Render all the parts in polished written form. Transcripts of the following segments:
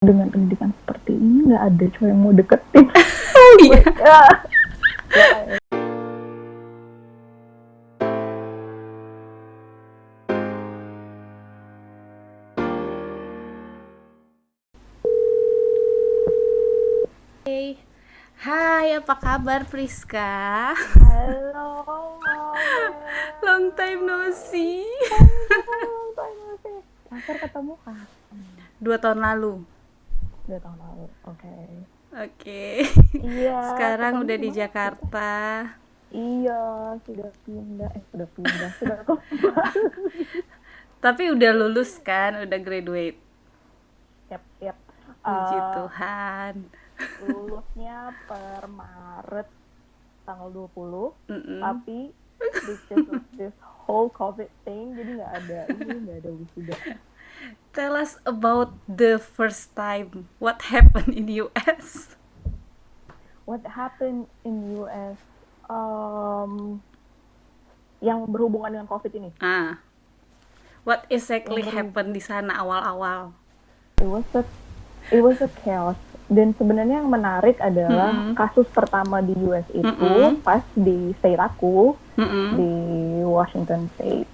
dengan pendidikan seperti ini nggak ada cowok yang mau deketin. Iya. Hai, apa kabar Priska? Halo, Long time no see. Terakhir ketemu kan 2 tahun lalu. 2 tahun lalu. Oke. Iya. Sekarang ketemu udah di gimana? Jakarta. Iya, sudah pindah. Sudah Tapi udah lulus kan, udah graduate. Yap. Puji Tuhan. Lulusnya per Maret tanggal 20. Mm-mm. Tapi because of this whole COVID thing, jadi nggak ada wisuda. Tell us about the first time. What happened in US? What happened in US? Yang berhubungan dengan COVID ini. What exactly happened di sana awal-awal? It was a chaos. Dan sebenarnya yang menarik adalah kasus pertama di US itu pas di state aku, di Washington State.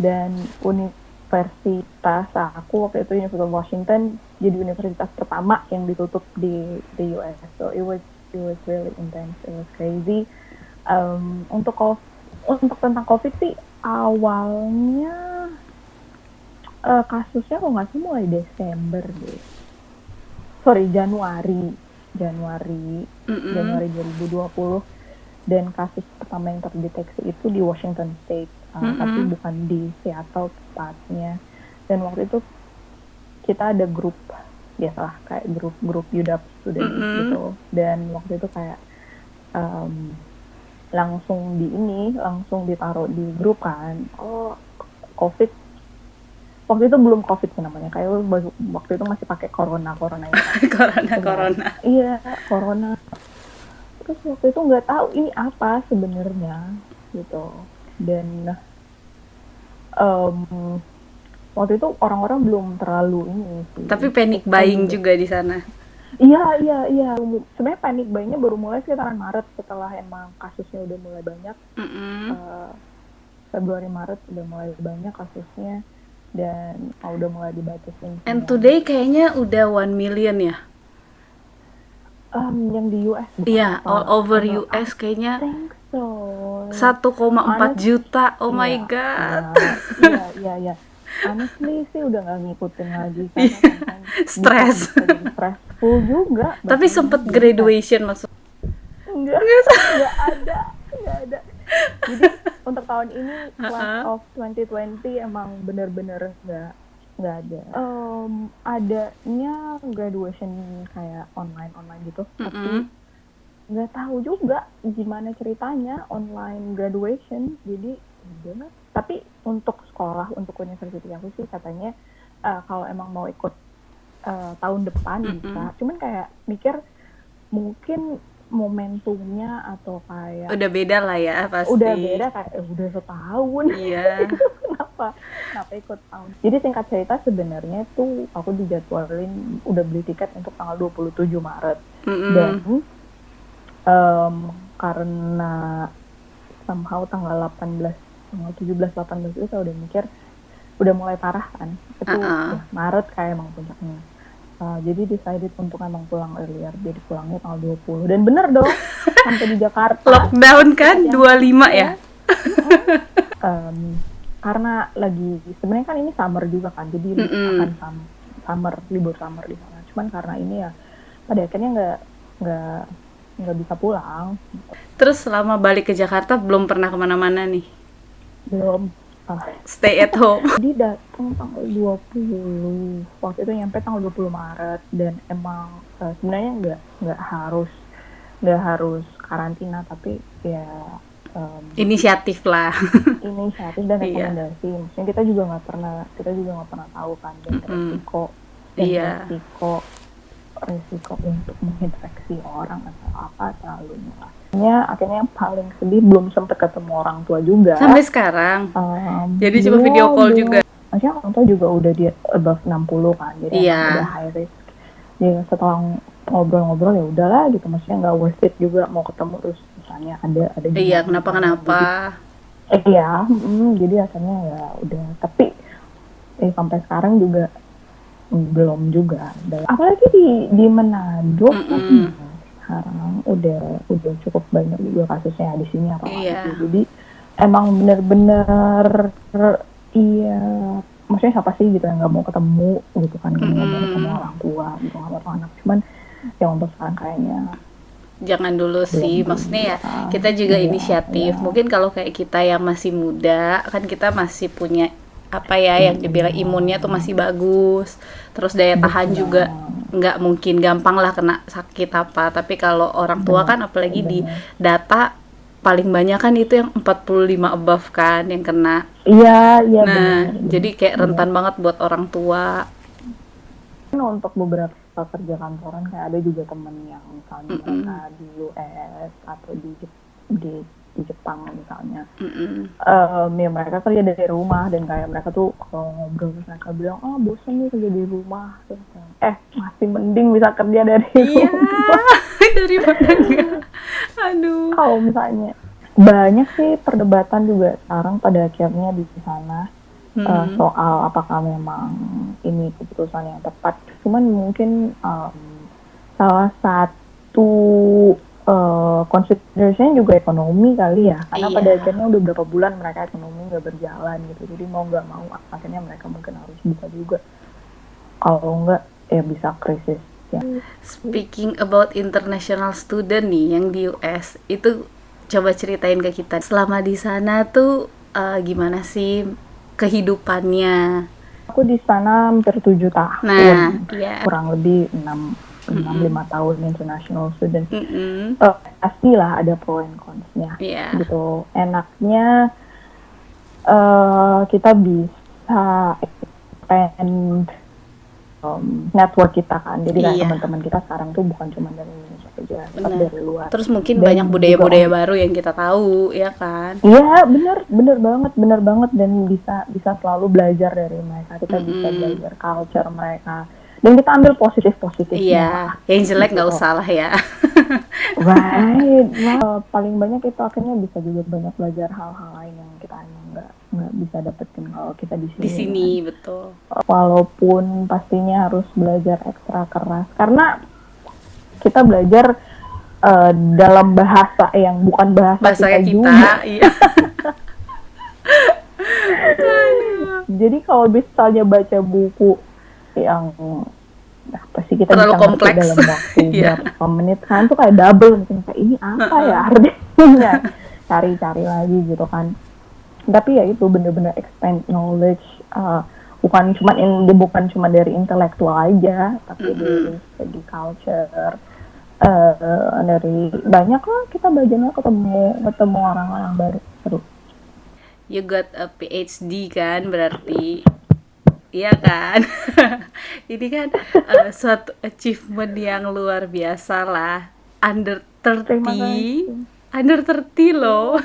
Dan universitas aku waktu itu, University of Washington, jadi universitas pertama yang ditutup di US. So it was really intense. It was crazy. Untuk tentang COVID sih awalnya kasusnya kok nggak sih mulai Desember deh. Januari 2020, dan kasus pertama yang terdeteksi itu di Washington State, tapi bukan di Seattle tepatnya. Dan waktu itu kita ada grup, biasalah kayak grup UW student gitu, dan waktu itu kayak langsung ditaruh di grup kan, COVID. Waktu itu belum COVID sih namanya, kayak waktu itu masih pakai corona ini. Corona. Iya, corona. Terus waktu itu nggak tahu ini apa sebenarnya gitu. Dan waktu itu orang-orang belum terlalu ini sih. Tapi panic buying juga di sana. Iya. Sebenarnya panic buying-nya baru mulai sekitaran Maret, setelah emang kasusnya udah mulai banyak. Februari Maret udah mulai banyak kasusnya. Dan udah mulai dibatasin. And today kayaknya udah 1 million ya? Yang di US. Iya, all over US kayaknya. I think so. 1,4 juta. Oh my god. Iya. Honestly sih udah nggak ngikutin lagi kan stress. Stressful juga. Tapi sempet graduation maksud? Enggak ada. Jadi untuk tahun ini class of 2020 emang bener-bener nggak ada. Adanya graduation kayak online gitu, tapi nggak tahu juga gimana ceritanya online graduation. Jadi udah. Tapi untuk sekolah, untuk university aku sih katanya kalau emang mau ikut tahun depan bisa. Cuman kayak mikir mungkin momentumnya atau kayak udah beda lah ya pasti. Udah beda kayak udah setahun. Iya. Kenapa ikut tahun? Jadi singkat cerita sebenarnya tuh aku dijadwalin udah beli tiket untuk tanggal 27 Maret. Dan karena somehow tanggal 17-18 itu saya udah mikir udah mulai parah kan. Itu ya, Maret kayak emang puncaknya. Jadi decided untuk emang pulang earlier, jadi pulangnya tanggal 20. Dan bener dong, sampai di Jakarta. Lockdown kan 25 ya? Karena lagi, sebenarnya kan ini summer juga kan, jadi akan libur summer di sana. Cuman karena ini ya, pada akhirnya nggak bisa pulang. Terus selama balik ke Jakarta belum pernah kemana-mana nih? Belum. Stay at home. Jadi datang tanggal 20, waktu itu nyampe tanggal 20 Maret, dan emang sebenarnya nggak harus karantina, tapi ya inisiatif lah. Inisiatif dan rekomendasi. Maksudnya kita juga nggak pernah tahu kan, dan resiko untuk menginfeksi orang atau apa terlalu murah. Akhirnya yang paling sedih belum sempat ketemu orang tua juga. Sampai sekarang. Jadi cuma video call juga. maksudnya orang tua juga udah di above 60 kan, jadi emang udah high risk. Jadi setelah ngobrol-ngobrol ya udahlah gitu, maksudnya nggak worth it juga mau ketemu terus misalnya ada Iya, kenapa-kenapa. Iya, jadi akhirnya ya udah. Tapi sampai sekarang juga belum juga. Apalagi di Manado kan sekarang udah cukup banyak juga kasusnya di sini apalagi. Jadi emang bener-bener iya, maksudnya siapa sih gitu yang nggak mau ketemu gitu kan, nggak mau ketemu orang tua gitu, nggak mau anak. Cuman yang untuk sekarang kayaknya jangan dulu sih, maksudnya ya kita juga inisiatif. Mungkin kalau kayak kita yang masih muda kan, kita masih punya apa ya yang dibilang imunnya tuh masih bagus, terus daya tahan juga nggak mungkin gampang lah kena sakit apa. Tapi kalau orang tua kan, apalagi di data paling banyak kan itu yang 45 above kan yang kena. Iya. Nah, jadi kayak rentan banget buat orang tua. Untuk beberapa kerja kantoran kayak ada juga temen yang misalnya mereka di US atau di Jepang misalnya, ya mereka kerja dari rumah dan kayak mereka tuh kalau ngobrol mereka bilang bosan nih kerja di rumah, masih mending bisa kerja dari rumah daripada enggak. Aduh. Kalau misalnya banyak sih perdebatan juga sekarang pada akhirnya di sana soal apakah memang ini keputusan yang tepat. Cuman mungkin salah satu consideration juga ekonomi kali ya, karena pada akhirnya udah berapa bulan mereka ekonomi nggak berjalan gitu, jadi mau nggak mau akhirnya mereka mungkin harus bisa juga, kalau nggak ya bisa krisis ya. Speaking about international student nih yang di US, itu coba ceritain ke kita selama di sana tuh gimana sih kehidupannya. Aku di sana hampir 7 tahun. Nah, kurang lebih 5 tahun international student. Pastilah ada pro and cons-nya. Gitu. Enaknya kita bisa expand network kita kan. Jadi kan teman-teman kita sekarang tuh bukan cuma dari Indonesia aja, tapi dari luar. Terus mungkin banyak budaya-budaya baru yang kita tahu, ya kan? Iya, bener banget dan bisa selalu belajar dari mereka. Kita bisa belajar culture mereka. Dan kita ambil positif-positifnya. Iya, yang jelek nggak usah lah ya. Right. Paling banyak itu akhirnya bisa juga banyak belajar hal-hal lain yang kita emang nggak bisa dapetin kalau kita di sini. Di sini, kan? Betul. Walaupun pastinya harus belajar ekstra keras. Karena kita belajar dalam bahasa yang bukan bahasa kita juga. Iya. Jadi kalau misalnya baca buku yang apa sih kita terlalu bisa kompleks dalam waktu berapa menit kan, tuh kayak double mungkin, kayak ini apa ya artinya, cari-cari lagi gitu kan. Tapi ya itu bener-bener expand knowledge, bukan cuma dari intelektual aja, tapi dari segi culture, dari banyak lah kita belajarnya, ketemu orang-orang baru, seru. You got a PhD kan berarti? Iya kan? Ini kan suatu achievement yang luar biasa lah. Under 30 loh.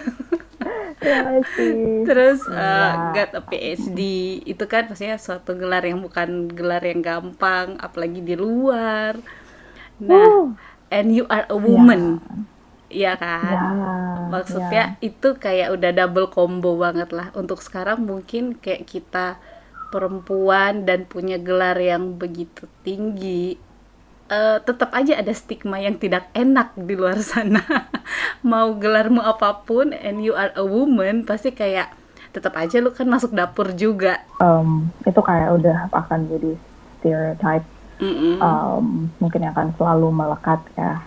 Terus got a PhD itu kan pastinya suatu gelar yang bukan gelar yang gampang, apalagi di luar. Nah, and you are a woman. Iya kan? Maksudnya itu kayak udah double combo banget lah. Untuk sekarang mungkin kayak kita perempuan dan punya gelar yang begitu tinggi, tetap aja ada stigma yang tidak enak di luar sana. Mau gelarmu apapun and you are a woman, pasti kayak tetap aja lu kan masuk dapur juga. Itu kayak udah akan jadi stereotype, mungkin akan selalu melekat ya.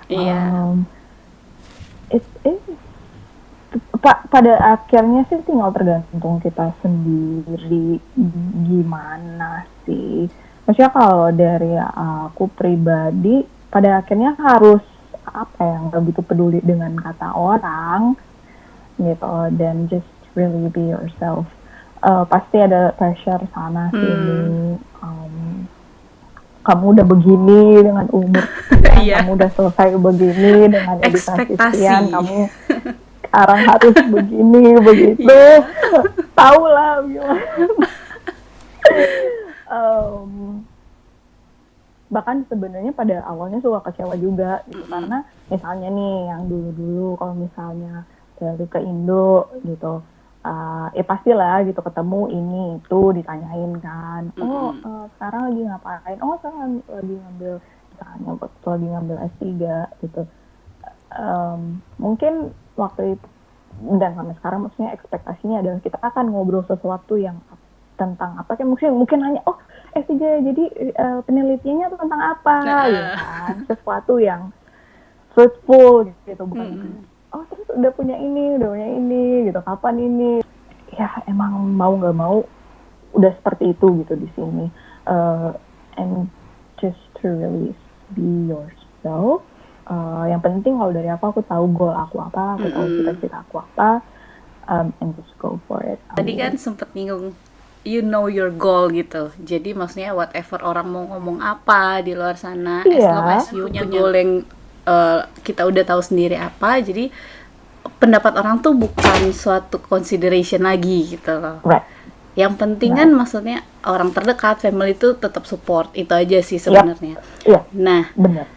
Pada akhirnya sih tinggal tergantung kita sendiri gimana sih. Maksudnya kalau dari aku pribadi, pada akhirnya harus nggak begitu peduli dengan kata orang gitu, dan just really be yourself. Pasti ada pressure sana sini. Kamu udah begini dengan umur sekian, kamu udah selesai begini dengan edukasi sekian, kamu sekarang harus begini begitu. Tahu lah gimana. Em, bahkan sebenarnya pada awalnya suka kecewa juga gitu, karena misalnya nih yang dulu-dulu kalau misalnya dari ke Indo gitu, pastilah gitu ketemu ini itu ditanyain kan, sekarang lagi ngapain, sekarang lagi ngambil, misalnya waktu lagi ngambil S3 gitu. Mungkin waktu itu dan sampai sekarang maksudnya ekspektasinya adalah kita akan ngobrol sesuatu yang tentang apa, kayak mungkin nanya, S3 jadi penelitiannya tentang apa, ya kan, sesuatu yang fruitful gitu, bukan terus udah punya ini gitu, kapan ini, ya emang mau nggak mau udah seperti itu gitu di sini. And just to really be yourself. Yang penting kalau dari aku tahu goal aku apa, aku tahu cita-cita aku apa, and just go for it. Tadi kan sempet nyinggung you know your goal gitu. Jadi maksudnya whatever orang mau ngomong apa di luar sana, as long as you punya goal yang kita udah tahu sendiri apa, jadi pendapat orang tuh bukan suatu consideration lagi gitu loh. Right. Yang penting kan maksudnya orang terdekat, family itu tetap support, itu aja sih sebenarnya. Nah, bener.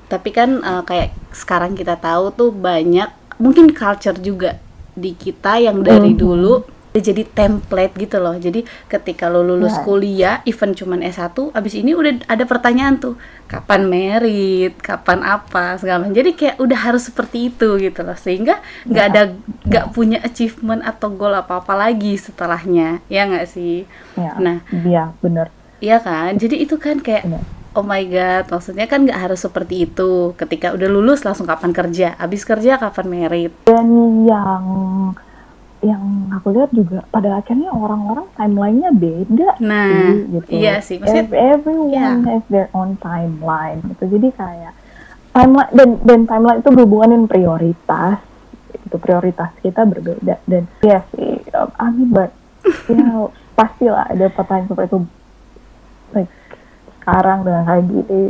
Tapi kan kayak sekarang kita tahu tuh banyak mungkin culture juga di kita yang dari dulu jadi template gitu loh. Jadi ketika lo lulus kuliah, even cuman S1, abis ini udah ada pertanyaan tuh, kapan merit, kapan apa, segala macam. Jadi kayak udah harus seperti itu gitu loh. Sehingga nggak punya achievement atau goal apa-apa lagi setelahnya. Ya nggak sih? Nah, iya bener. Iya kan? Jadi itu kan kayak oh my god, maksudnya kan nggak harus seperti itu. Ketika udah lulus langsung kapan kerja, abis kerja kapan merit. Dan yang aku lihat juga pada akhirnya orang-orang timelinenya beda sih, gitu. Iya sih, maksudnya everyone has their own timeline gitu. Jadi kayak timeline dan timeline itu berhubungan dengan prioritas. Itu prioritas kita berbeda, dan ya sih, but ya pastilah ada pertanyaan seperti itu. Like sekarang dengan kayak gini,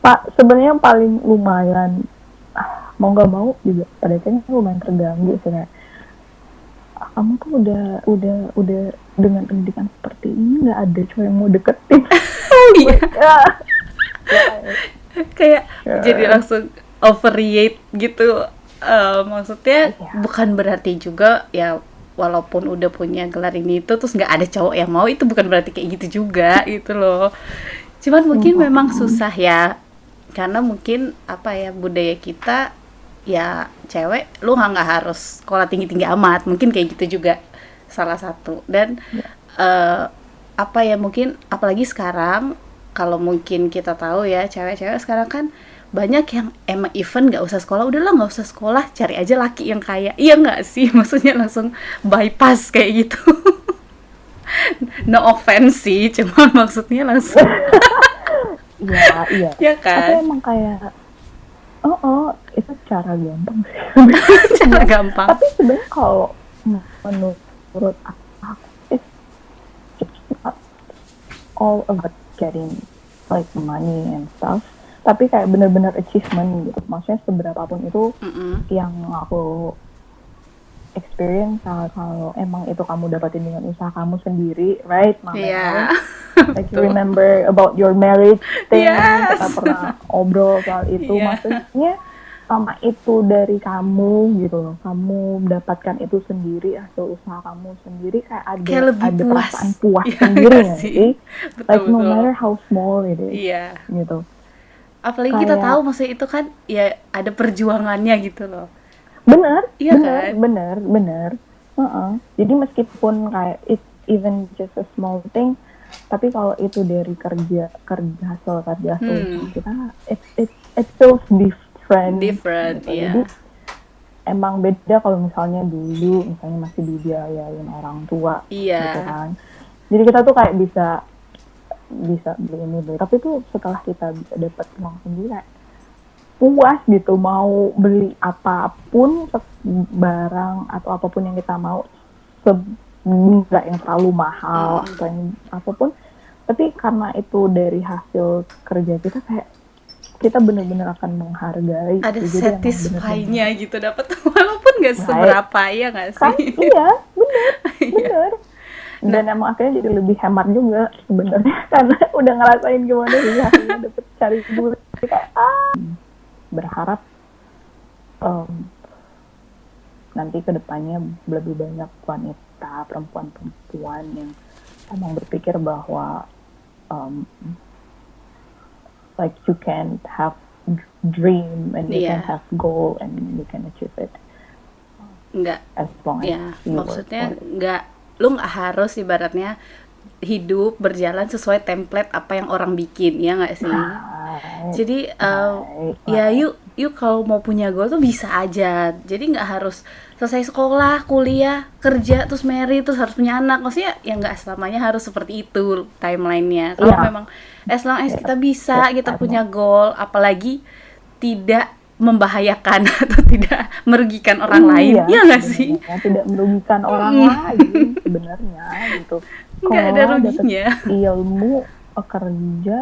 Pak, sebenarnya yang paling lumayan mau nggak mau juga pada akhirnya lumayan terganggu sih, kayak kamu tuh udah dengan pendidikan seperti ini nggak ada cowok yang mau deketin. Kayak jadi langsung overreact gitu. Maksudnya bukan berarti juga ya walaupun udah punya gelar ini itu terus nggak ada cowok yang mau, itu bukan berarti kayak gitu juga gitu loh. Cuman mungkin memang susah ya, karena mungkin apa ya, budaya kita ya cewek lu nggak harus sekolah tinggi-tinggi amat, mungkin kayak gitu juga salah satu. Dan apa ya, mungkin apalagi sekarang kalau mungkin kita tahu ya, cewek-cewek sekarang kan banyak yang emang even nggak usah sekolah, udahlah nggak usah sekolah, cari aja laki yang kaya. Iya nggak sih, maksudnya langsung bypass kayak gitu. No offense sih, cuma maksudnya langsung iya ya kan. Tapi emang kayak itu cara gampang sih. Cara gampang. Tapi sebenarnya kalau menurut aku, it's not all about getting like money and stuff, tapi kayak bener-bener achievement gitu. Maksudnya seberapapun itu yang aku experience, kalau emang itu kamu dapatin dengan usaha kamu sendiri, right, Mama? Yeah. Like you remember about your marriage thing, kita pernah obrol soal itu. Maksudnya sama itu dari kamu gitu loh, kamu mendapatkan itu sendiri, hasil usaha kamu sendiri, kayak ada perasaan puas sendiri nggak sih? Like no matter how small it is, gitu. Apalagi kayak, kita tahu maksudnya itu kan ya ada perjuangannya gitu loh. Bener. Jadi meskipun kayak it even just a small thing, tapi kalau itu dari kerja hasil kita, it feels different gitu. Jadi emang beda kalau misalnya dulu misalnya masih dibiayain orang tua gitu kan. Jadi kita tuh kayak bisa beli ini beli, tapi tuh setelah kita bisa dapat uang sendiri kayak puas gitu, mau beli apapun, barang atau apapun yang kita mau, nggak yang terlalu mahal atau yang apapun, tapi karena itu dari hasil kerja kita, kayak kita benar-benar akan menghargai. Ada satisfy-nya gitu dapat, walaupun nggak seberapa, ya nggak sih? Iya, benar. Dan emang akhirnya jadi lebih hemat juga sebenarnya karena udah ngerasain gimana sih hasilnya dapet cari duit kayak berharap nanti kedepannya lebih banyak wanita perempuan yang emang berpikir bahwa like you can have dream and you can have goal and you can achieve it. Enggak, as long as ya you maksudnya work for it. enggak, lu nggak harus ibaratnya hidup berjalan sesuai template apa yang orang bikin, ya nggak sih? Jadi ya yuk kalau mau punya goal tuh bisa aja. Jadi nggak harus selesai sekolah, kuliah, kerja, terus married, terus harus punya anak. Maksudnya ya nggak selamanya harus seperti itu timelinenya. Kalau memang as long as kita bisa, kita punya goal, apalagi tidak membahayakan atau tidak merugikan orang lain, ya nggak sih? Tidak merugikan orang lain sebenarnya gitu. Nggak ada ruginya. Ilmu kerja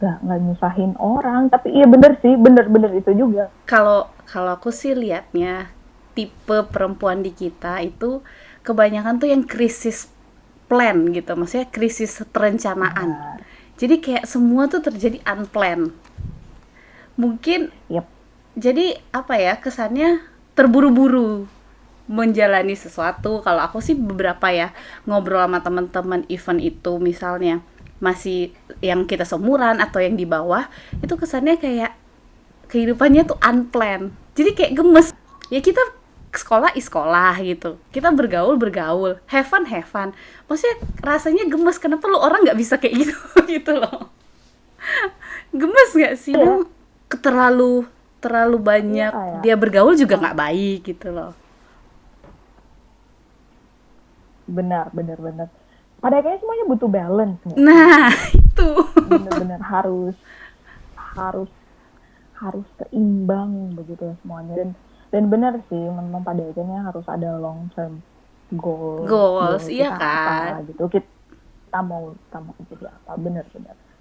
nggak nyusahin orang, tapi iya bener sih, bener itu juga. Kalau aku sih liatnya tipe perempuan di kita itu kebanyakan tuh yang krisis plan gitu, maksudnya krisis perencanaan. Jadi kayak semua tuh terjadi unplanned. Mungkin jadi apa ya, kesannya terburu-buru menjalani sesuatu. Kalau aku sih beberapa ya ngobrol sama teman-teman event itu, misalnya masih yang kita seumuran atau yang di bawah, itu kesannya kayak kehidupannya tuh unplanned. Jadi kayak gemes. Ya kita sekolah gitu, kita bergaul, have fun. Maksudnya rasanya gemes. Kenapa lu orang nggak bisa kayak gitu gitu loh. Gemes nggak sih? Terlalu banyak dia bergaul juga nggak baik gitu loh. Benar. Pada akhirnya semuanya butuh balance. Nah, itu benar-benar harus seimbang begitu semuanya. Dan benar sih, memang pada akhirnya harus ada long term goals, iya kan? Gitu. Kita mau jadi apa? Benar.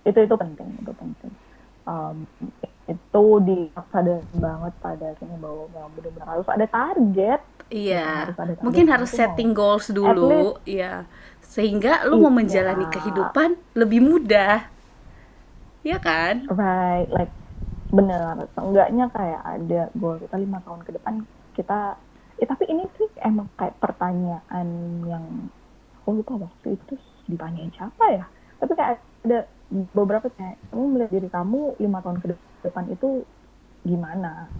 Itu penting. Itu disadari banget pada akhirnya bahwa benar-benar harus ada target. Iya, mungkin harus setting goals dulu, ya, sehingga lu mau menjalani kehidupan lebih mudah, ya kan? Right, like benar. Seenggaknya kayak ada goal kita 5 tahun ke depan kita. Tapi ini sih emang kayak pertanyaan yang aku lupa waktu itu ditanyain siapa ya. Tapi kayak ada beberapa kayak, kamu melihat diri kamu 5 tahun ke depan itu gimana?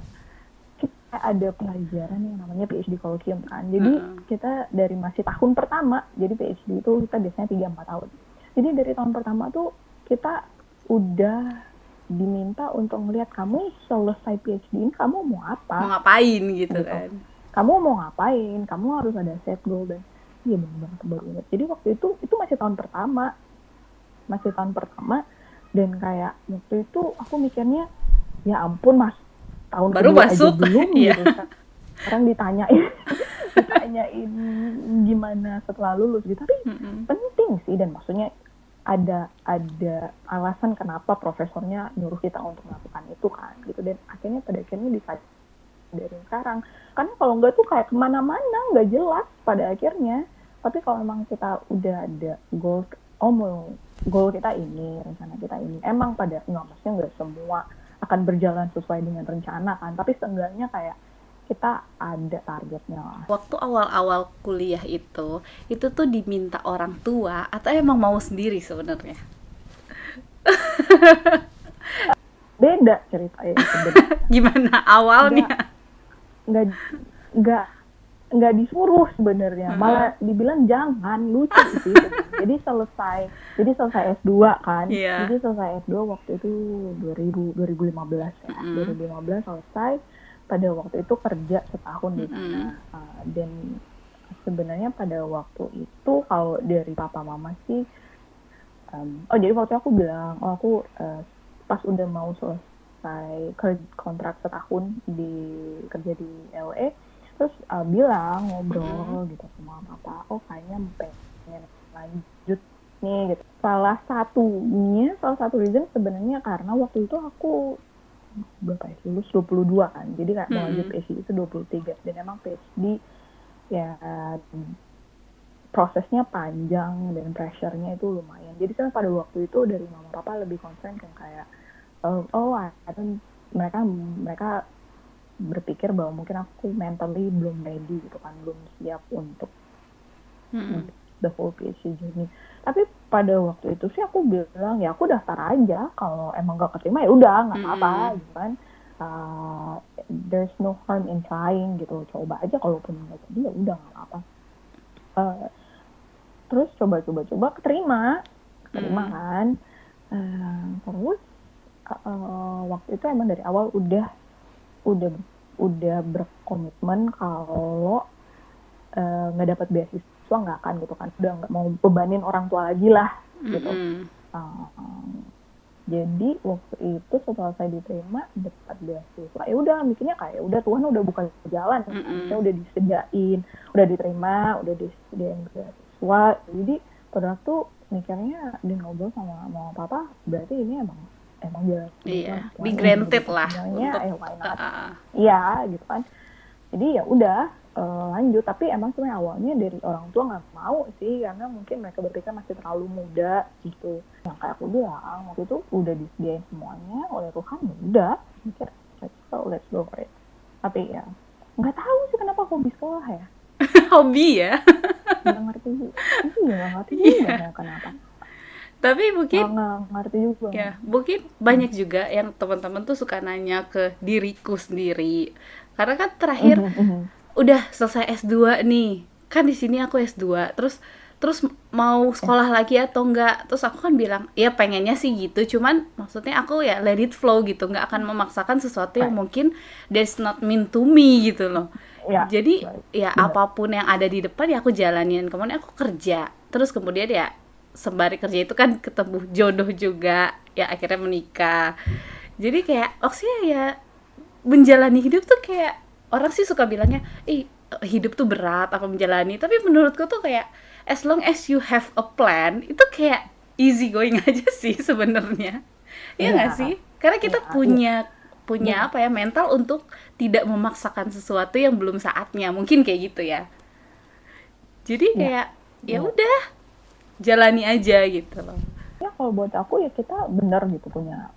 Kita ada pelajaran yang namanya PhD Colloquium kan. Jadi kita dari masih tahun pertama, jadi PhD itu kita biasanya 3-4 tahun. Jadi dari tahun pertama tuh kita udah diminta untuk ngelihat kamu selesai PhD ini kamu mau apa? Mau ngapain gitu kan? Kamu mau ngapain? Kamu harus ada set goal. Dan iya benar baru ingat. Jadi waktu itu masih tahun pertama. Dan kayak waktu itu aku mikirnya ya ampun mas, tahun baru masuk aja belum gitu. Sekarang ditanyain gimana setelah lulus gitu. Tapi penting sih, dan maksudnya ada alasan kenapa profesornya nyuruh kita untuk melakukan itu kan gitu. Dan pada akhirnya dari sekarang, karena kalau enggak tuh kayak kemana-mana nggak jelas pada akhirnya. Tapi kalau memang kita udah ada goal kita ini, rencana kita ini, emang maksudnya nggak semua akan berjalan sesuai dengan rencana kan, tapi seenggaknya kayak kita ada targetnya lah. Waktu awal-awal kuliah itu tuh diminta orang tua atau emang mau sendiri sebenarnya? Beda ceritanya sebenarnya. Gimana awalnya? Nggak disuruh sebenarnya, malah dibilang jangan, lucu sih. Jadi selesai S2 kan. Jadi selesai S2 waktu itu 2015 ya. 2015 selesai. Pada waktu itu kerja setahun di sana. Dan sebenarnya pada waktu itu kalau dari papa mama sih, jadi waktu aku bilang, aku pas udah mau selesai kontrak setahun kerja di LA, terus bilang, ngobrol gitu sama papa, kayaknya pengen lanjut nih gitu. Salah satu reason sebenarnya karena waktu itu aku lulus 22 kan, jadi kayak mau lanjut PhD itu 23, dan emang PhD ya prosesnya panjang dan pressure-nya itu lumayan. Jadi kan pada waktu itu dari mama papa lebih concern kan kayak mereka berpikir bahwa mungkin aku mentally belum ready gitu kan, belum siap untuk the whole PhD journey. Tapi pada waktu itu sih aku bilang ya aku daftar aja, kalau emang gak keterima ya udah nggak apa-apa gitu kan. There's no harm in trying gitu, coba aja, kalaupun nggak jadi ya udah nggak apa-apa. Terus coba keterima kan. Terus waktu itu emang dari awal udah berkomitmen kalau nggak dapat beasiswa nggak akan gitu kan, udah nggak mau bebanin orang tua lagi lah gitu. Jadi waktu itu setelah saya diterima dapat beasiswa, ya udah mikirnya kayak udah Tuhan udah buka jalan, saya udah disediain, udah diterima, udah disediain beasiswa. Jadi pada waktu mikirnya dia ngobrol sama mama papa, berarti ini emang jalan. Iya, be granted lah untuk iya gitu kan. Jadi ya udah lanjut, tapi emang sebenarnya awalnya dari orang tua nggak mau sih, karena mungkin mereka berpikir masih terlalu muda gitu. Yang kayak aku bilang waktu itu udah disediain semuanya oleh Tuhan, ya udah mikir let's go for it. Tapi ya nggak tahu sih kenapa hobi sekolah ya. Hobi ya? Nggak ngerti juga kenapa. Tapi mungkin nggak ngerti juga ya, mungkin banyak juga yang teman-teman tuh suka nanya ke diriku sendiri, karena kan terakhir udah selesai S2 nih, kan di sini aku S2, terus mau sekolah lagi atau enggak. Terus aku kan bilang ya pengennya sih gitu, cuman maksudnya aku ya let it flow gitu, nggak akan memaksakan sesuatu yang mungkin that's not meant to me gitu loh. Jadi ya apapun yang ada di depan ya aku jalanin. Kemudian aku kerja, terus kemudian ya sembari kerja itu kan ketemu jodoh juga, ya akhirnya menikah. Jadi kayak maksudnya ya menjalani hidup tuh kayak, orang sih suka bilangnya hidup tuh berat apa menjalani, tapi menurutku tuh kayak as long as you have a plan, itu kayak easy going aja sih sebenarnya. Iya nggak sih? Karena kita punya apa ya, mental untuk tidak memaksakan sesuatu yang belum saatnya, mungkin kayak gitu ya. Jadi kayak ya udah jalani aja gitu loh. Ya kalau buat aku ya kita benar gitu punya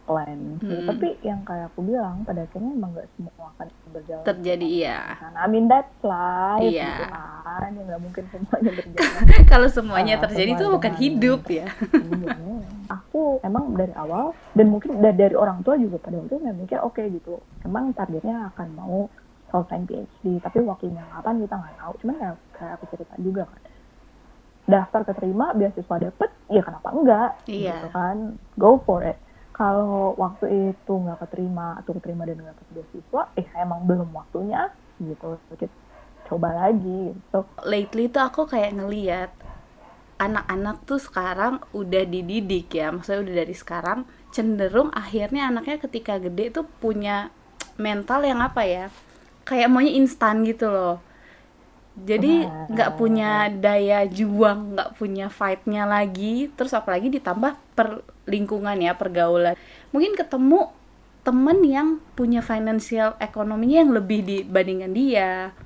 plan gitu. Tapi yang kayak aku bilang pada akhirnya emang nggak semua akan berjalan terjadi ya. Karena I mean that's life gitu kan, ya nggak mungkin semuanya berjalan. Kalau semuanya terjadi itu bukan hidup ya. Aku emang dari awal, dan mungkin dari orang tua juga pada waktu itu nggak mikir oke gitu, emang targetnya akan mau selesai PhD, tapi waktunya kapan kita nggak tahu. Cuman kayak aku cerita juga kan, daftar keterima, beasiswa dapet, ya kenapa enggak gitu kan, go for it. Kalau waktu itu nggak keterima atau keterima dan nggak dapet beasiswa, emang belum waktunya gitu, kita coba lagi gitu. Lately tuh aku kayak ngeliat anak-anak tuh sekarang udah dididik ya, maksudnya udah dari sekarang cenderung akhirnya anaknya ketika gede tuh punya mental yang apa ya, kayak maunya instan gitu loh. Jadi nggak punya daya juang, nggak punya fight-nya lagi. Terus apalagi ditambah lingkungan ya, pergaulan. Mungkin ketemu temen yang punya financial ekonominya yang lebih dibandingkan dia.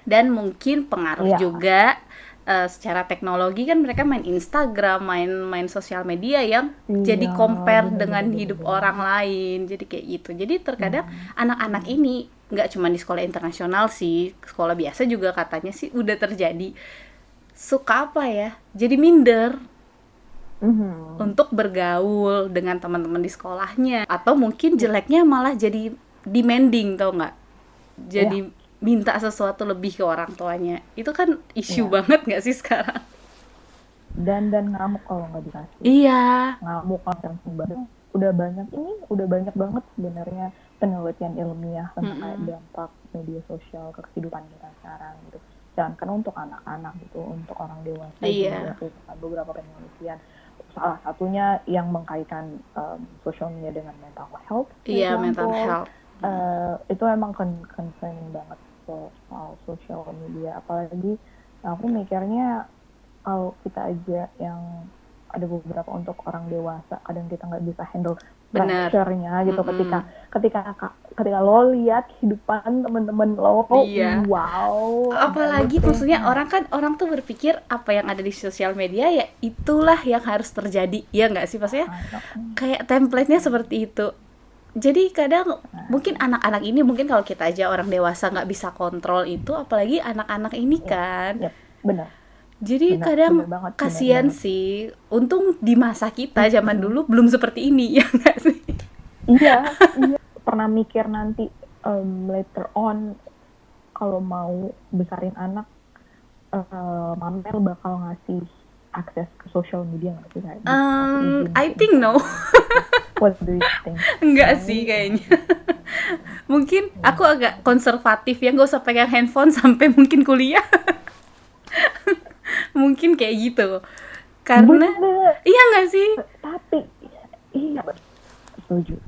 Dan mungkin pengaruh juga secara teknologi kan mereka main Instagram, main sosial media yang jadi compare dengan hidup orang lain. Jadi kayak gitu. Jadi terkadang anak-anak ini nggak cuma di sekolah internasional sih, sekolah biasa juga katanya sih udah terjadi, suka apa ya, jadi minder untuk bergaul dengan teman-teman di sekolahnya, atau mungkin jeleknya malah jadi demanding, tau nggak, jadi minta sesuatu lebih ke orang tuanya. Itu kan isu banget nggak sih sekarang? Dan ngamuk kalau nggak dikasih. Iya, ngamuk kalau sebenarnya udah banyak banget sebenarnya penelitian ilmiah tentang kayak dampak media sosial ke kehidupan kita sekarang gitu. Jangan kan untuk anak-anak gitu, untuk orang dewasa juga beberapa penelitian. Salah satunya yang mengkaitkan social media dengan mental health. Iya, mental health. Itu emang concerning banget soal social media. Apalagi aku mikirnya kalau kita aja yang ada beberapa untuk orang dewasa kadang kita nggak bisa handle Benar. pressure-nya gitu. Ketika lo lihat kehidupan teman-teman lo, Iya. wow, Apalagi maksudnya orang tuh berpikir apa yang ada di sosial media ya itulah yang harus terjadi, ya nggak sih, maksudnya kayak template-nya seperti itu. Jadi kadang mungkin anak-anak ini, mungkin kalau kita aja orang dewasa nggak bisa kontrol itu, apalagi anak-anak ini kan. Yep, benar. Jadi Benar, kadang benar banget, kasihan benar banget. sih. Untung di masa kita zaman dulu belum seperti ini, ya nggak sih? Iya. Pernah mikir nanti later on kalau mau besarin anak, Mamel bakal ngasih akses ke social media nggak sih? I think no. What do you think? Enggak sih kayaknya. Mungkin aku agak konservatif ya, nggak usah pegang handphone sampai mungkin kuliah. Mungkin kayak gitu. Karena Bener. iya nggak sih? Tapi iya, setuju.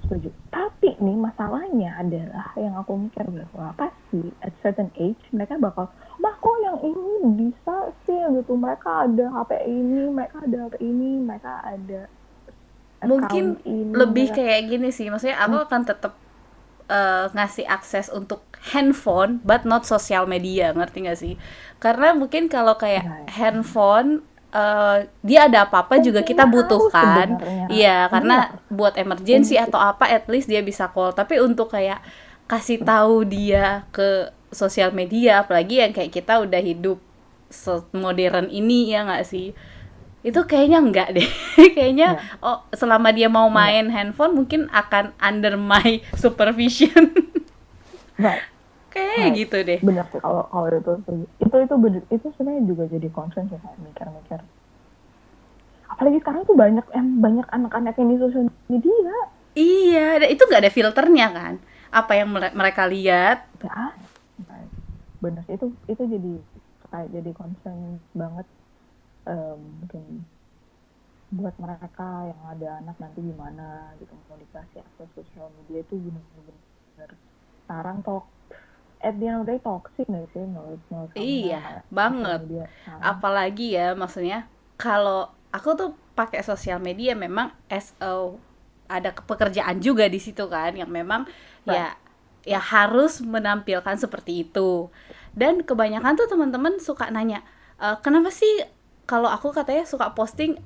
Tapi nih masalahnya adalah yang aku mikir bahwa pasti at certain age mereka bakal, kok yang ini bisa sih gitu, mereka ada HP ini, mereka ada Mungkin ini, lebih mereka... kayak gini sih, maksudnya aku akan tetap ngasih akses untuk handphone but not sosial media, ngerti nggak sih? Karena mungkin kalau kayak handphone dia ada apa-apa juga kita butuhkan. Iya, karena buat emergency atau apa at least dia bisa call. Tapi untuk kayak kasih tahu dia ke sosial media, apalagi yang kayak kita udah hidup modern ini, ya nggak sih? Itu kayaknya enggak deh. Kayaknya selama dia mau main handphone mungkin akan under my supervision. Kayak gitu deh. Benar sih, kalau itu sebenarnya juga jadi concern sih, kayak mikir-mikir. Apalagi sekarang tuh banyak anak-anak yang di sosial media. Iya, dan itu nggak ada filternya kan? Apa yang mereka lihat? Benar, itu jadi concern banget. Mungkin buat mereka yang ada anak nanti gimana gitu, mau dikasih akses sosial media itu benar-benar sekarang at the end of the day toxic nggak sih menurut Iya, banget. Apalagi ya, maksudnya kalau aku tuh pakai sosial media memang ada pekerjaan juga di situ kan, yang memang ya harus menampilkan seperti itu. Dan kebanyakan tuh teman-teman suka nanya, kenapa sih kalau aku katanya suka posting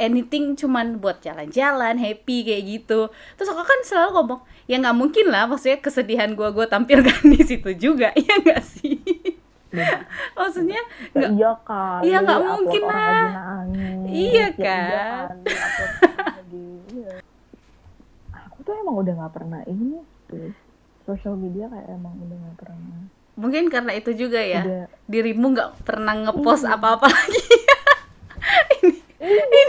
anything cuman buat jalan-jalan, happy kayak gitu. Terus aku kan selalu ngomong, ya nggak mungkin lah, maksudnya kesedihan gue tampilkan di situ juga, ya nggak sih? Maksudnya nggak mungkin lah. Iya kan? Aku tuh emang udah nggak pernah ini tuh, social media kayak emang udah nggak pernah. Mungkin karena itu juga ya, dirimu nggak pernah ngepost apa-apa lagi. ini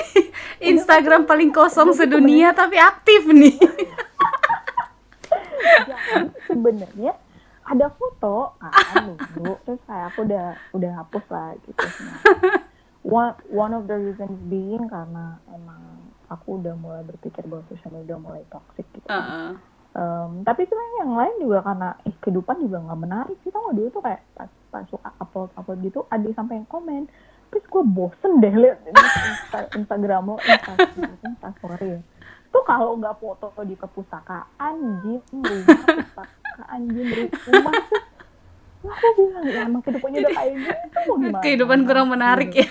Instagram paling kosong sedunia tapi aktif nih. Sebenarnya ada foto kan dulu, terus kayak aku udah hapus lah gitu. One of the reasons being karena emang aku udah mulai berpikir bahwa social media udah mulai toxic gitu. Tapi sebenarnya yang lain juga karena kehidupan juga nggak menarik sih, tau dulu tuh kayak pas suka upload gitu ada sampai yang komen, terus gue bosen deh liat Instagram lo, Instastory ya. Tuh kalau nggak foto di perpustakaan, gym, rumah, aku bilang ya emang kehidupannya udah kayak gitu, mau gimana? Kehidupan kurang menarik ya.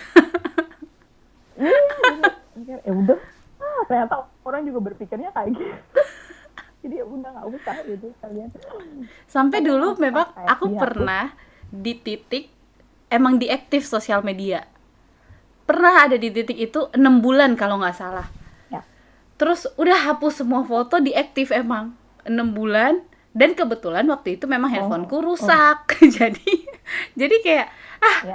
Iya, udah. Ternyata orang juga berpikirnya kayak gitu. Jadi ya udah nggak usah gitu kalian. Sampai dulu memang aku pernah di titik emang diaktif sosial media. Pernah ada di titik itu 6 bulan kalau nggak salah. Terus udah hapus semua foto, diaktif emang 6 bulan. Dan kebetulan waktu itu memang handphoneku rusak. Jadi kayak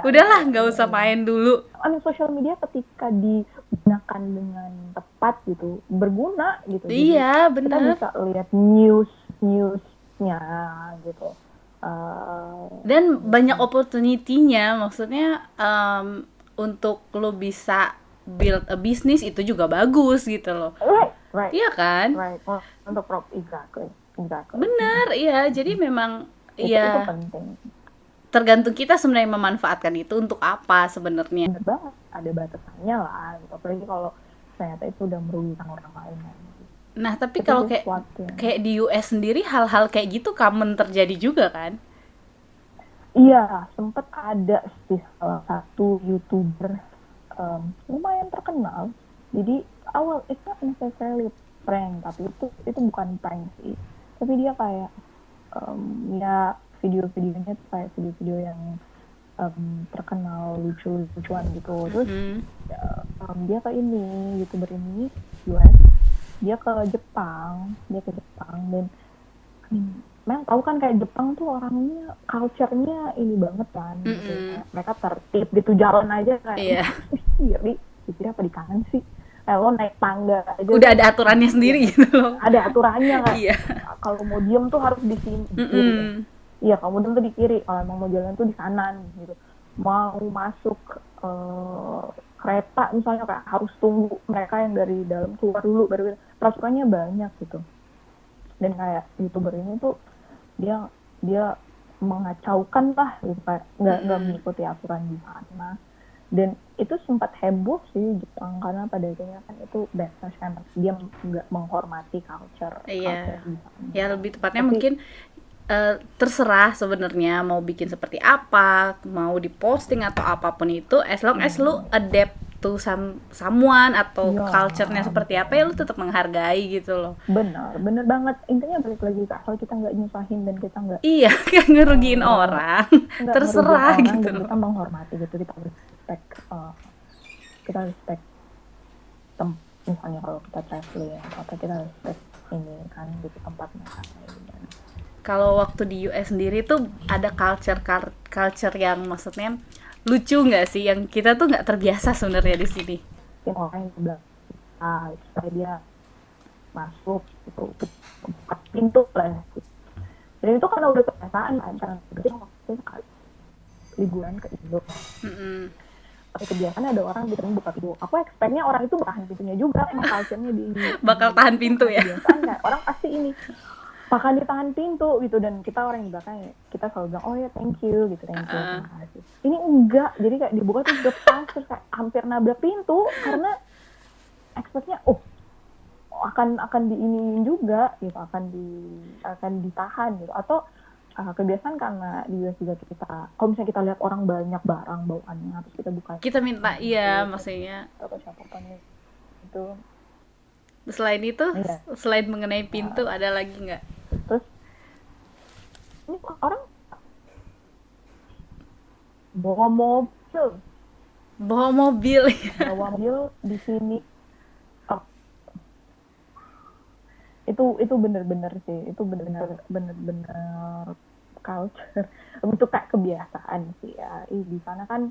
udahlah nggak usah main dulu. Sosial media ketika digunakan dengan tepat gitu berguna gitu. Iya, benar. Kita bisa lihat newsnya gitu. Dan banyak opportunity-nya, maksudnya untuk lo bisa build a business itu juga bagus gitu loh. Right. Iya kan? Right. Untuk exactly. Benar, iya. Jadi memang itu penting. Tergantung kita sebenarnya memanfaatkan itu untuk apa sebenarnya. Benar banget. ada batasannya lah gitu. Apalagi kalau ternyata itu udah merugikan orang lain kan. Nah, tapi Itu kalau sesuatu yang kayak di US sendiri hal-hal kayak gitu common terjadi juga kan? iya, sempet ada sih salah satu YouTuber lumayan terkenal. Jadi awal itu not necessarily prank, tapi itu bukan prank sih. Tapi dia kayak ya video-videonya tuh kayak video-video yang terkenal lucu-lucuan gitu. Terus dia ke ini YouTuber ini US, dia ke Jepang dan memang tahu kan kayak Jepang tuh orangnya culture-nya ini banget kan gitu. Kayak mereka tertib gitu, jalan aja kayak kiri apa di kanan sih, lo naik tangga aja udah ada aturannya sendiri gitu loh. ada aturannya kan. Iya. Kalau mau diem tuh harus di sini di kiri ya. Iya, kalau mau diem tuh di kiri, kalau emang mau jalan tuh di kanan gitu. Mau masuk kereta misalnya kayak harus tunggu mereka yang dari dalam keluar dulu baru peraturannya banyak gitu. Dan kayak YouTuber ini tuh dia mengacaukan lah gitu, kayak nggak mengikuti aturan di sana. Dan itu sempat heboh sih Jepang karena pada akhirnya kan itu backlash kan, dia nggak menghormati culture di sana. Ya lebih tepatnya mungkin terserah sebenarnya mau bikin seperti apa, mau diposting atau apapun itu, as long as lu adapt to someone atau culture-nya seperti apa, ya lu tetap menghargai gitu loh. Benar banget. Intinya balik lagi kalau kita nggak nyusahin dan kita nggak nggak ngerugiin orang, terserah orang, gitu dan loh. kita menghormati gitu, kita respect misalnya kalau kita traveling atau kita respect ini kan gitu tempatnya kan. Kalau waktu di US sendiri tuh ada culture yang maksudnya lucu nggak sih, yang kita tuh nggak terbiasa sebenarnya di sini. Orang yang bilang supaya dia masuk itu buka pintu lah gitu. Dan itu karena udah kebiasaan kan, karena waktu kali liburan ke Indo. Kebiasaan ada orang gitu buka pintu. Aku expect-nya orang itu tahan pintunya juga, emang culture-nya bakal tahan pintu ya. Kebiasaan orang pasti ini bakal ditahan pintu gitu, dan kita orang yang belakang kita selalu bilang oh ya thank you gitu, terima kasih. Ini enggak, jadi kayak dibuka tuh depan terus kayak hampir nabrak pintu karena expect-nya akan diiniin juga gitu, akan ditahan gitu. Atau kebiasaan karena di US juga kita kalau misalnya kita lihat orang banyak barang bawaannya terus kita buka, kita minta maksudnya atau siapapun itu. Selain itu, selain mengenai pintu ada lagi nggak? Terus ini orang bawa mobil di sini. Itu bener-bener sih, itu bener-bener culture, itu kayak kebiasaan sih ya. Di sana kan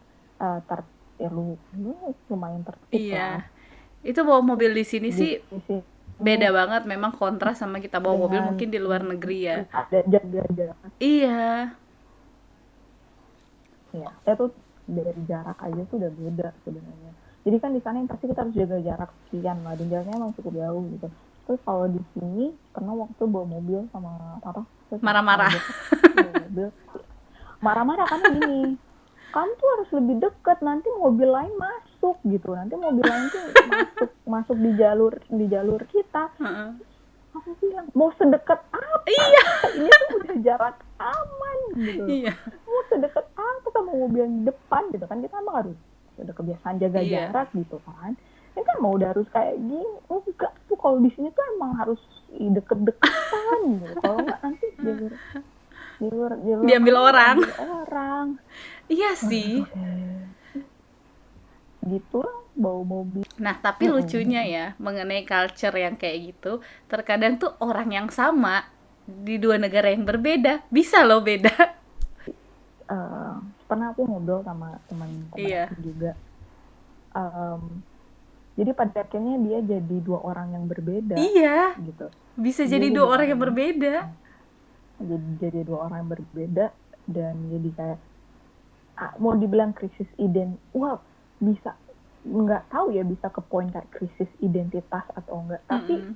lumayan tertib lah. Itu bawa mobil di sini sih beda banget, memang kontras sama kita bawa mobil mungkin di luar negeri ya. Ada jarak. Iya, saya tuh dari jarak aja tuh udah beda sebenarnya. Jadi kan di sana yang pasti kita harus jaga jarak sekian lah, dan jaraknya emang cukup jauh gitu. Terus kalau di sini pernah waktu bawa mobil sama papa marah-marah. Marah-marah karena gini, kamu tuh harus lebih dekat, nanti mobil lain masuk gitu, nanti mobil lain tuh masuk di jalur kita. Aku bilang mau sedekat apa? Ini tuh udah jarak aman gitu. Mau sedekat apa sama mobil yang di depan gitu kan, kita emang harus udah kebiasaan jaga jarak gitu kan. Ini kan mau udah harus kayak gini, enggak tuh kalau di sini tuh emang harus deket-deketan gitu. Kalau nggak nanti jalur diambil orang. Iya sih. Gitu lah bawa mobil. Nah tapi lucunya ya mengenai culture yang kayak gitu, terkadang tuh orang yang sama di dua negara yang berbeda bisa loh beda. Pernah aku ngobrol sama teman aku juga. Jadi pada akhirnya dia jadi dua orang yang berbeda. Iya. Gitu. Bisa jadi dua orang yang berbeda. Jadi dua orang yang berbeda, dan jadi kayak mau dibilang krisis bisa nggak tahu ya, bisa ke poin kayak krisis identitas atau enggak. Tapi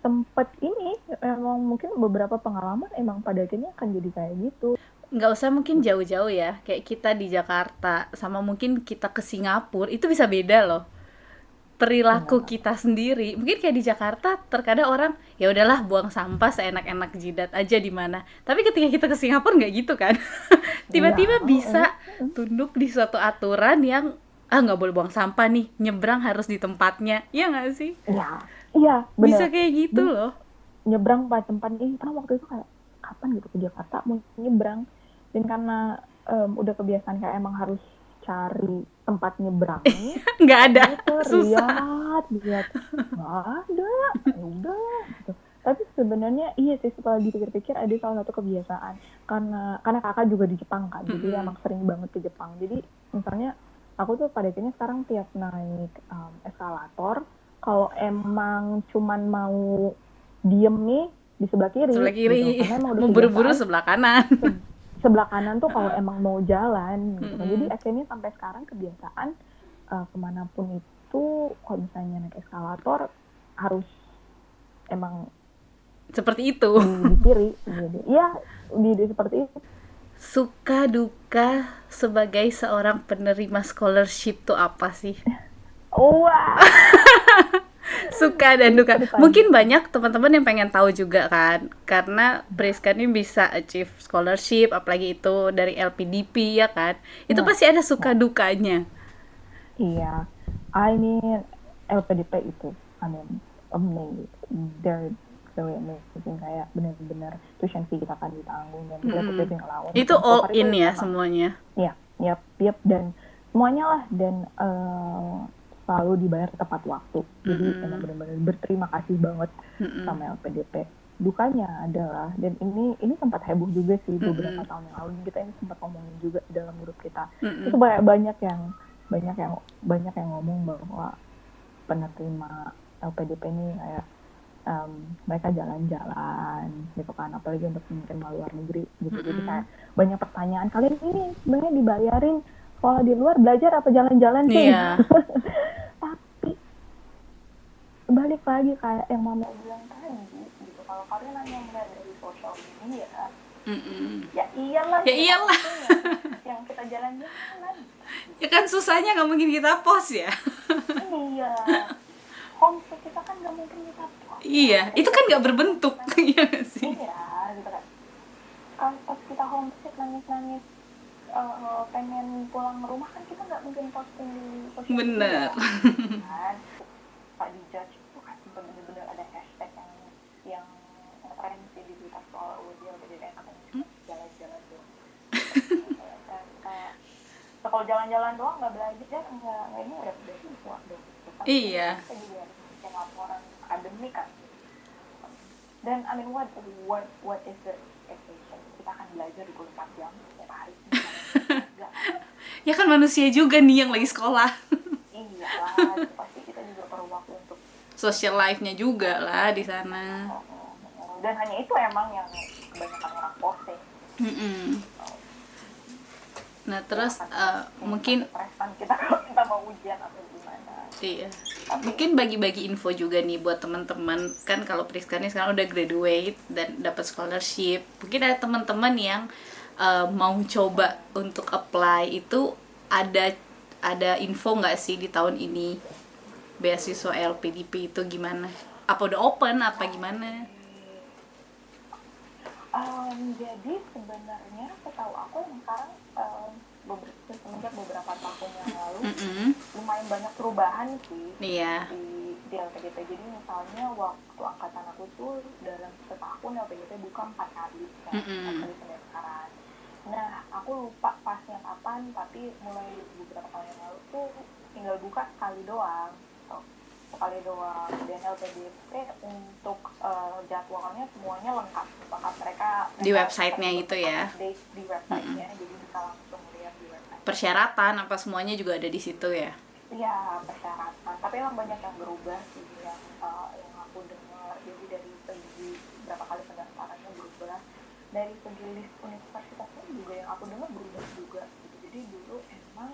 sempet ini emang mungkin beberapa pengalaman emang pada akhirnya akan jadi kayak gitu. nggak usah mungkin jauh-jauh ya, kayak kita di Jakarta sama mungkin kita ke Singapura itu bisa beda loh perilaku Benar. kita sendiri. Mungkin kayak di Jakarta terkadang orang ya udahlah buang sampah seenak-enak jidat aja di mana, tapi ketika kita ke Singapura nggak gitu kan. Iya, Tiba-tiba bisa tunduk di suatu aturan yang nggak boleh buang sampah nih, nyebrang harus di tempatnya, ya nggak sih? iya, iya, Bisa benar. kayak gitu Dan loh. nyebrang Pak tempat ini karena waktu itu kayak kapan gitu ke Jakarta mau nyebrang, dan karena udah kebiasaan kayak emang harus cari tempat nyebrangnya, Nggak ada, muter susah. lihat nggak ada, ya udah gitu. Tapi sebenarnya iya sih, setelah dipikir-pikir ada salah satu kebiasaan, karena kakak juga di Jepang kan, jadi Mm-mm. emang sering banget ke Jepang. Jadi misalnya aku tuh pada akhirnya sekarang tiap naik eskalator, kalau emang cuman mau diem nih di sebelah kiri Sebelah gitu, kiri, karena emang udah mau buru-buru kebiasaan sebelah kanan. sebelah kanan tuh kalau emang mau jalan gitu kan. Jadi Mm-mm. akhirnya sampai sekarang kebiasaan kemanapun itu kalau misalnya naik eskalator harus emang Seperti itu. di kiri gitu. Iya, di seperti itu. Suka duka sebagai seorang penerima scholarship tuh apa sih? Wah, Suka dan ini duka. ceritanya. Mungkin banyak teman-teman yang pengen tahu juga kan, karena Priska ini bisa achieve scholarship, apalagi itu dari LPDP ya kan. Itu Nah, pasti ada nah, suka dukanya. iya. I mean, LPDP itu, I mean, amazing. They're very amazing. Kayak benar-benar tuition fee kita kan ditanggung, dan kita tuh Mm-mm. living allowance. Itu Dan so all far itu in ya emang, semuanya. ya, yep, dan semuanya lah, dan selalu dibayar tepat waktu. Jadi emang Mm-mm. benar-benar berterima kasih banget Mm-mm. sama LPDP. Dukanya adalah, dan ini sempat heboh juga sih beberapa Mm-mm. tahun yang lalu, kita ini sempat ngomongin juga di dalam grup kita. Itu Mm-mm. banyak yang ngomong bahwa penerima LPDP ini kayak mereka jalan-jalan gitu kan, apalagi untuk penerima luar negeri gitu. Jadi Mm-mm. kayak banyak pertanyaan, kalian ini sebenarnya dibayarin sekolah di luar, belajar apa jalan-jalan sih? Iya. Tapi balik lagi kayak yang mama bilang tadi gitu, kalau kalian hanya melihat dari sosial media, Mm-mm. ya iyalah Ya kita iyalah. langsung yang kita jalan-jalan. Ya kan susahnya nggak mungkin kita post ya. Iya, homesick kita kan nggak mungkin kita post kan, Iya, itu ketika kan kita nggak berbentuk. nangis, Iya nggak sih? iya gitu kan. Kalau pas kita homesick nangis-nangis pengen pulang ke rumah kan, kita nggak mungkin posting di sosial Bener. media kan. Pak dijudge itu kan bener-bener ada hashtag yang keren sih di Twitter soal dia udah jadi katanya jalan-jalan doang. Kayak kalau jalan-jalan doang nggak belajar, nggak ini udah siswa dong. Iya. Kita juga harus bikin laporan akademik kan. Dan I mean, what is the expectation? Kita akan belajar 24 jam setiap hari. Enggak. Ya kan manusia juga nih yang lagi sekolah. Iya lah, pasti kita juga perlu waktu untuk Social life-nya juga lah di sana. dan hanya itu emang yang kebanyakan orang posting. Mm-mm. Nah terus mungkin Stresan kita kalau kita mau ujian atau gimana. iya. Tapi Mungkin bagi-bagi info juga nih buat teman-teman, kan kalau Priska nih sekarang udah graduate dan dapat scholarship. Mungkin ada teman-teman yang mau coba untuk apply itu, ada info nggak sih di tahun ini beasiswa LPDP itu gimana? Apa udah open apa gimana? jadi sebenarnya setahu aku yang sekarang semenjak beberapa tahun yang lalu Mm-mm. lumayan banyak perubahan sih Iya. di LPDP. Jadi misalnya waktu angkatan aku tuh dalam setahun LPDP buka 4 kali kan, 4 kali pendaftaran. Nah aku lupa pasnya kapan, tapi mulai beberapa tahun yang lalu tuh tinggal buka sekali doang. Sekali doang. Dan LPDP untuk jadwalnya semuanya lengkap mereka Di websitenya itu ya. di websitenya, jadi bisa langsung lihat di website. Persyaratan apa semuanya juga ada di situ ya. Iya, persyaratan, tapi emang banyak yang berubah sih, yang aku dengar. Jadi dari segi berapa kali pendaftarannya berubah, dari segi list universitasnya juga yang aku dengar berubah juga gitu. Jadi dulu emang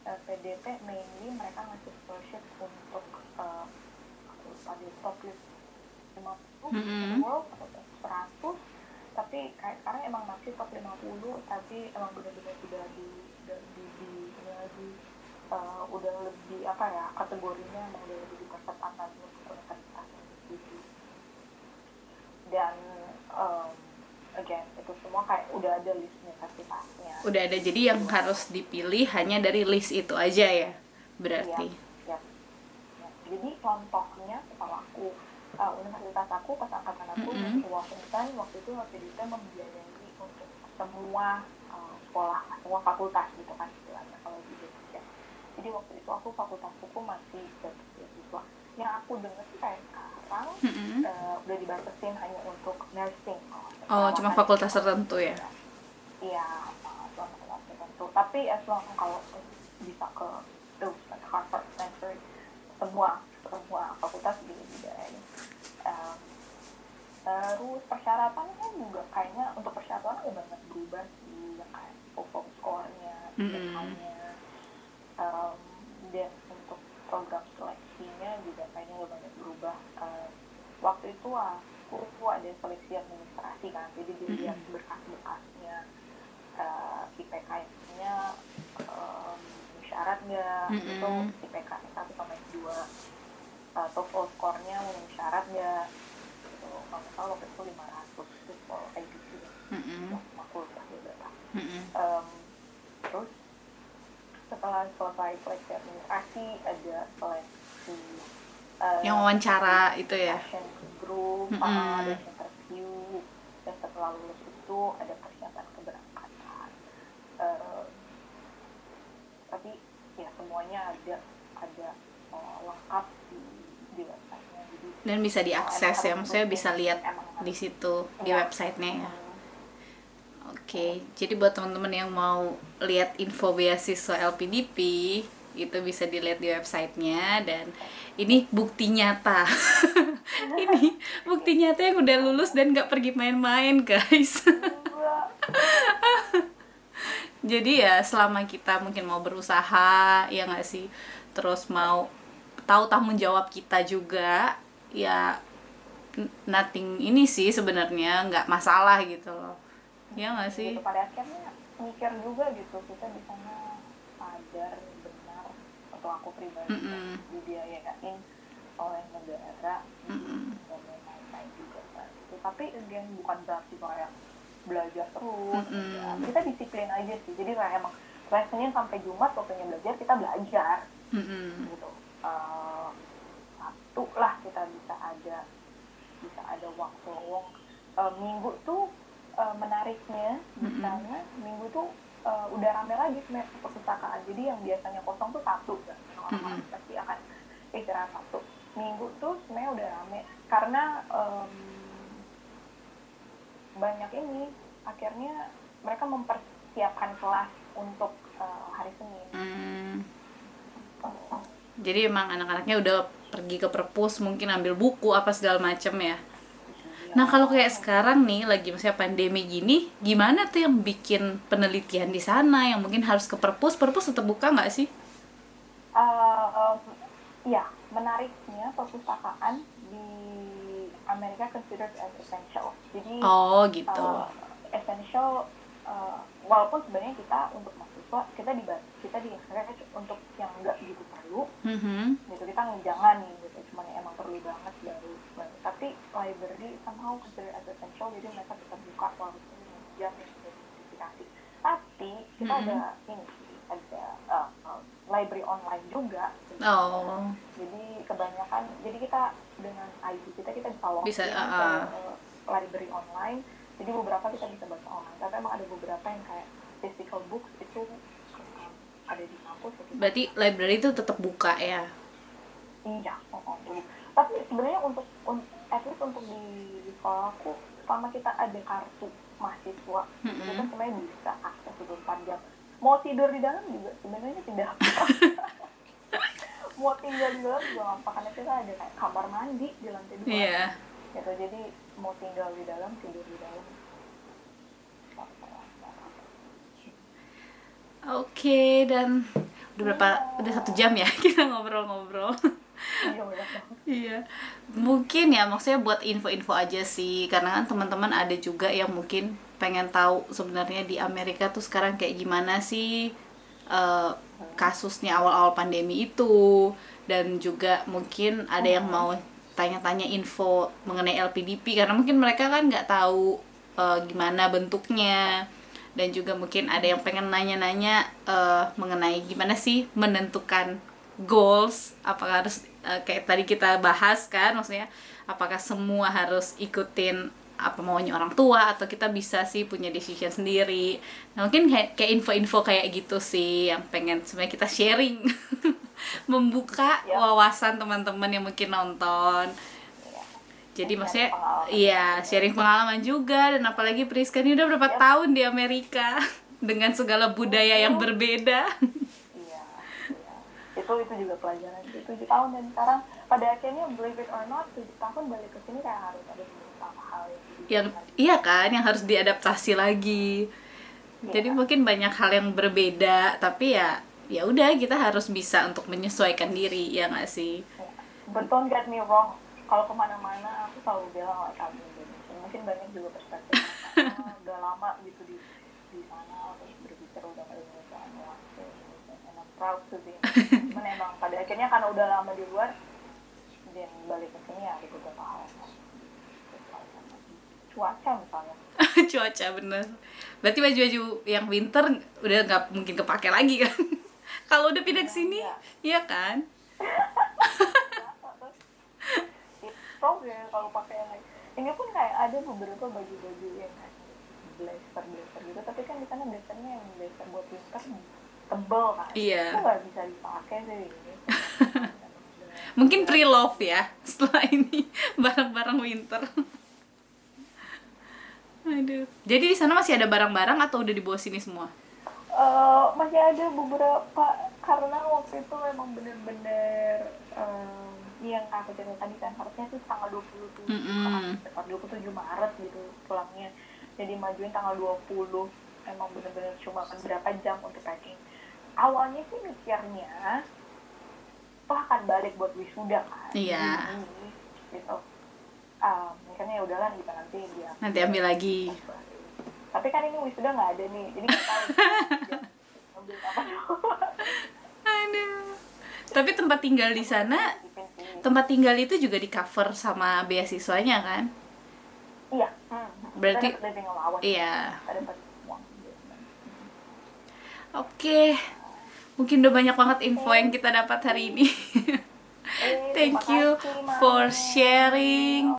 PDP mainly mereka ngasih scholarship untuk aku lupa di top list 50 world atau top 100, tapi kayak sekarang emang masih top 50, tapi emang benar-benar sudah udah lebih apa ya, kategorinya emang udah lebih diperketat lagi untuk universitas gitu. Dan again itu semua kayak udah ada list universitasnya. Udah ada, jadi yang harus dipilih hanya dari list itu aja ya berarti. Ya. Jadi contohnya kepalaku, universitas aku pas angkatan aku di Washington, waktu itu LPDP membiayai untuk semua sekolah, semua fakultas gitu kan istilahnya kalau di Indonesia. Jadi waktu itu aku fakultas hukum masih beasiswa. Yang aku dengar sih kayak sekarang udah dibatasin hanya untuk nursing. Cuma fakultas tertentu ya? Iya, cuma fakultas tertentu. Tapi as long kalau bisa ke Harvard, Stanford, semua fakultas dibiayai. Terus persyaratan kan juga kayaknya untuk persyaratan udah banyak berubah sih, kayak TOEFL score-nya, IPK-nya, dan untuk program seleksinya juga kayaknya udah banyak berubah. Waktu itu aku ada seleksi administrasi kan, jadi dilihat berkas-berkasnya, IPK-nya syarat nggak, itu IPK 1,2, TOEFL score-nya memenuhi syarat nggak, gitu. Kalau misalnya waktu itu 500 itu kalau IDC aku lupa berapa. Terus setelah selesai seleksi administrasi ada seleksi yang wawancara itu ya, group, ada interview, dan setelah lulus itu ada persiapan keberangkatan. Tapi ya semuanya ada lengkap di websitenya, jadi dan bisa diakses ya, maksudnya bisa lihat di situ di websitenya ya. Oke, jadi buat teman-teman yang mau lihat info beasiswa LPDP itu bisa dilihat di websitenya, dan ini bukti nyata. Ini bukti nyata yang udah lulus dan nggak pergi main-main guys. Jadi ya selama kita mungkin mau berusaha ya nggak sih, terus mau tahu tanggung jawab kita juga ya, nothing ini sih sebenarnya nggak masalah gitu loh. Ya nggak sih? Gitu, pada akhirnya mikir juga gitu, kita di sana sadar benar, atau aku pribadi dibiayain oleh negara dan lain-lain juga kan. Tapi again bukan berarti kayak belajar terus, kita disiplin aja sih. Jadi kayak emang Senin sampai Jumat waktunya belajar, kita belajar gitu. Satu lah kita bisa ada waktu luang. Minggu tuh menariknya di sana, minggu tuh udah rame lagi sebenarnya perpustakaan. Jadi yang biasanya kosong tuh Sabtu kan, orang-orang pasti akan istirahat Sabtu. Minggu tuh sebenarnya udah rame karena banyak ini, akhirnya mereka mempersiapkan kelas untuk hari Senin. Jadi emang anak-anaknya udah pergi ke perpus, mungkin ambil buku apa segala macem ya. Nah kalau kayak sekarang nih lagi maksudnya pandemi gini, gimana tuh yang bikin penelitian di sana yang mungkin harus ke perpus tetap buka nggak sih? Ya, menariknya perpustakaan di Amerika considered as essential. Jadi gitu. Essential, walaupun sebenarnya kita untuk mahasiswa kita di encourage untuk yang nggak gitu perlu, gitu, kita jangan gitu, cuma yang emang perlu banget baru. Tapi library somehow considered as essential, jadi mereka tetap buka walaupun jam yang sudah diidentifikasi. Tapi kita ada library online juga. Gitu. Jadi kebanyakan, jadi kita dengan ID kita bisa login ke library online. Jadi beberapa kita bisa baca online. Tapi emang ada beberapa yang kayak physical books itu ada di kampus. Berarti library itu tetap buka ya? Iya. Tapi sebenarnya at least untuk di sekolahku, selama kita ada kartu mahasiswa, kita sebenarnya bisa akses 24 jam. Mau tidur di dalam juga sebenarnya tidak apa. Mau tinggal di dalam juga apa, karena kita ada kayak kamar mandi di lantai 2. Gitu, jadi mau tinggal di dalam, tidur di dalam. Oke, dan udah 1 jam ya kita ngobrol-ngobrol. Iya banyak banget. Iya, mungkin ya maksudnya buat info-info aja sih, karena kan teman-teman ada juga yang mungkin pengen tahu sebenarnya di Amerika tuh sekarang kayak gimana sih eh, kasusnya awal-awal pandemi itu, dan juga mungkin ada yang mau tanya-tanya info mengenai LPDP karena mungkin mereka kan nggak tahu gimana bentuknya, dan juga mungkin ada yang pengen nanya-nanya mengenai gimana sih menentukan goals, apakah harus kayak tadi kita bahas kan, maksudnya apakah semua harus ikutin apa maunya orang tua atau kita bisa sih punya decision sendiri. Nah, mungkin kayak info-info kayak gitu sih yang pengen sebenarnya kita sharing. Membuka wawasan teman-teman yang mungkin nonton. Jadi maksudnya iya, sharing pengalaman juga, dan apalagi Priska ini udah berapa tahun di Amerika dengan segala budaya yang berbeda. Iya, iya. Itu juga pelajaran. 7 tahun dan sekarang pada akhirnya believe it or not 7 tahun balik ke sini kayak harus ada beberapa hal yang iya kan, yang harus diadaptasi lagi. Jadi mungkin banyak hal yang berbeda, tapi ya udah, kita harus bisa untuk menyesuaikan diri, ya nggak sih? But don't get me wrong, kalau kemana-mana aku selalu bilang like I'm Indonesia. Mungkin banyak juga perspektif udah lama gitu di sana, terus berpikir udah ke Indonesia, and I'm proud to be. Cuman emang pada akhirnya karena udah lama di luar, dan balik ke sini ada beberapa hal. Cuaca misalnya. Cuaca bener. Berarti baju-baju yang winter udah nggak mungkin kepake lagi kan? Kalau udah pindah ke sini, iya kan? Ya kalau pakai yang lain. Ini pun kayak ada beberapa baju-baju yang kayak blazer gitu, tapi kan di sana biasanya yang blazer buat winter tebel kan. Iya. Itu nggak bisa dipakai sih ini. Mungkin pre-love ya setelah ini barang-barang winter. Aduh. Jadi di sana masih ada barang-barang atau udah dibawa sini semua? Masih ada beberapa, karena waktu itu memang bener-bener yang aku cerita tadi kan, harusnya tuh tanggal 27 27 Maret gitu pulangnya, jadi majuin tanggal 20. Emang bener-bener cuma berapa jam untuk packing. Awalnya sih mikirnya toh akan balik buat wisuda kan. Iya. Gitu. Mikirnya ya udahlah gitu, nanti ambil lagi. Tapi kan ini wisuda nggak ada nih, jadi nggak tahu ambil apa. Aduh. Tapi tempat tinggal di sana, tempat tinggal itu juga di cover sama beasiswanya kan? Iya. Berarti iya. Oke. Mungkin udah banyak banget info yang kita dapat hari ini. Thank you for sharing.